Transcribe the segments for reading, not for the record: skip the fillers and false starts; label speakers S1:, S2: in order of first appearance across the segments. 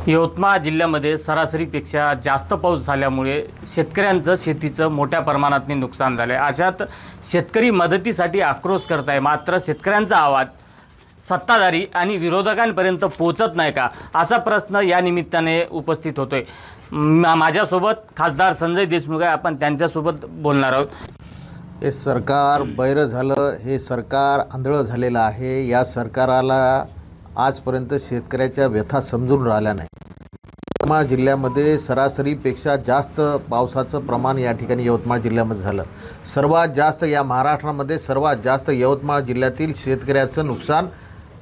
S1: यवतमाळ जिल्ह्यामध्ये सरासरीपेक्षा जास्त पाऊस झाल्यामुळे शेतकऱ्यांचं शेतीचं मोठ्या प्रमाणात नुकसान झालं आहे। अशात शेतकरी मदतीसाठी आक्रोश करत आहे, मात्र शेतकऱ्यांचा आवाज सत्ताधारी आणि विरोधकांपर्यंत पोहोचत नाही का, असा प्रश्न या निमित्ताने उपस्थित होतोय। माझ्यासोबत खासदार संजय देशमुख आहे, आपण त्यांच्यासोबत बोलणार आहोत।
S2: हे सरकार बैर झालं, हे सरकार आंधळं झालेलं आहे। या सरकाराला आजपर्यंत शेतकऱ्याच्या व्यथा समजून राहिल्या नाही। यवतमाळ जिल्ह्यामध्ये सरासरीपेक्षा जास्त पावसाचं प्रमाण या ठिकाणी यवतमाळ जिल्ह्यामध्ये झालं। सर्वात जास्त या महाराष्ट्रामध्ये सर्वात जास्त यवतमाळ जिल्ह्यातील शेतकऱ्याचं नुकसान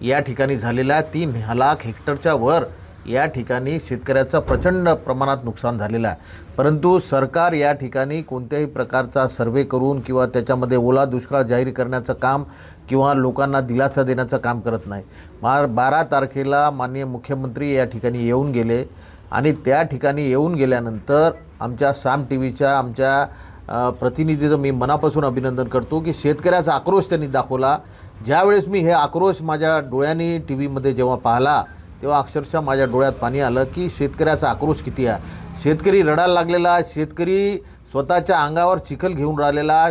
S2: या ठिकाणी झालेलं आहे। 3 लाख हेक्टरच्या वर या ठिकाणी शेतकऱ्याचं प्रचंड प्रमाणात नुकसान झालेलं आहे। परंतु सरकार या ठिकाणी कोणत्याही प्रकारचा सर्वे करून किंवा त्याच्यामध्ये ओला दुष्काळ जाहीर करण्याचं काम किंवा लोकांना दिलासा देण्याचं काम करत नाही। 12 तारखेला माननीय मुख्यमंत्री या ठिकाणी येऊन गेले आणि त्या ठिकाणी येऊन गेल्यानंतर आमच्या साम टीव्हीच्या आमच्या प्रतिनिधीचं मी मनापासून अभिनंदन करतो की शेतकऱ्याचा आक्रोश त्यांनी दाखवला। ज्यावेळेस मी हे आक्रोश माझ्या डोळ्यांनी टीव्हीमध्ये जेव्हा पाहिला तेव्हा अक्षरशः माझ्या डोळ्यात पाणी आलं की शेतकऱ्याचा आक्रोश किती आहे। शेतकरी रडायला लागलेला, शेतकरी स्वतःच्या अंगावर चिखल घेऊन राहिलेला,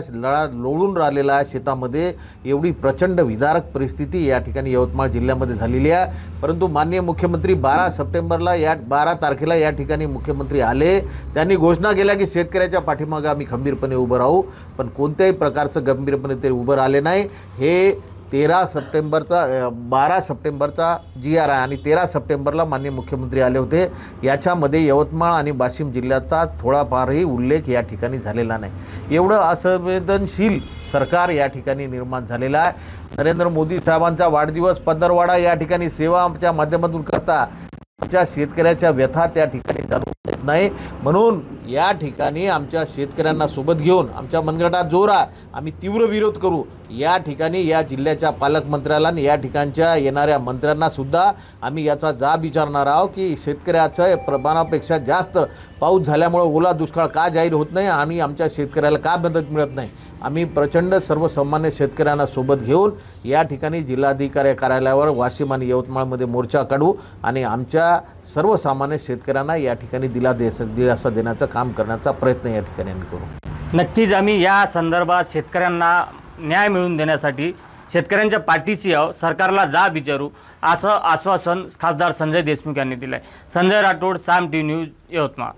S2: लोळून राहिलेला शेतामध्ये। एवढी प्रचंड विदारक परिस्थिती या ठिकाणी यवतमाळ जिल्ह्यामध्ये झालेली आहे। परंतु माननीय मुख्यमंत्री 12 तारखेला या ठिकाणी मुख्यमंत्री आले, त्यांनी घोषणा केल्या की शेतकऱ्याच्या पाठीमागे आम्ही खंबीरपणे उभं राहू, पण कोणत्याही प्रकारचं गंभीरपणे ते उभं राहिले नाही। हे 12 सप्टेंबरचा GR आहे आणि 13 सप्टेंबरला माननीय मुख्यमंत्री आले होते। याच्यामध्ये यवतमाळ आणि वाशिम जिल्ह्याचा थोडाफारही उल्लेख या ठिकाणी झालेला नाही। एवढं असंवेदनशील सरकार या ठिकाणी निर्माण झालेलं आहे। नरेंद्र मोदी साहेबांचा वाढदिवस पंधरवाडा या ठिकाणी सेवाच्या माध्यमातून करता आमच्या शेतकऱ्याच्या व्यथा त्या ठिकाणी जाणून येत नाही। म्हणून या ठिकाणी आमच्या शेतकऱ्यांना सोबत घेऊन आमच्या मनगटात जोर आहे, आम्ही तीव्र विरोध करू। या ठिकाणी या जिल्ह्याच्या पालकमंत्र्याला आणि या ठिकाणच्या येणाऱ्या मंत्र्यांना सुद्धा आम्ही याचा जाब विचारणार आहोत की शेतकऱ्याचं प्रमाणापेक्षा जास्त पाऊस झाल्यामुळे ओला दुष्काळ का जाहीर होत नाही आणि आमच्या शेतकऱ्याला का मदत मिळत नाही। आम्ही प्रचंड सर्वसामान्य शेतकऱ्यांना सोबत घेऊन या ठिकाणी जिल्हाधिकारी कार्यालयावर वाशिम आणि यवतमाळमध्ये मोर्चा काढू आणि आमच्या सर्वसामान्य शेतकऱ्यांना या ठिकाणी दिलासा देण्याचं काम करण्याचा प्रयत्न या ठिकाणी आम्ही करू।
S1: नक्कीच आम्ही या संदर्भात शेतकऱ्यांना न्याय मिळवून देण्यासाठी शेतकऱ्यांच्या पाठीशी आहोत, सरकारला जाब विचारू, असं आश्वासन खासदार संजय देशमुख यांनी दिलं आहे। संजय राठोड, साम टीव्ही न्यूज, यवतमाळ।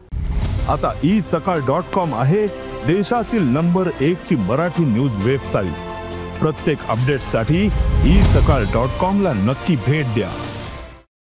S3: आता isakal.com आहे देशातील नंबर 1 ची मराठी न्यूज वेबसाईट। प्रत्येक अपडेटसाठी isakal.com ला नक्की भेट द्या।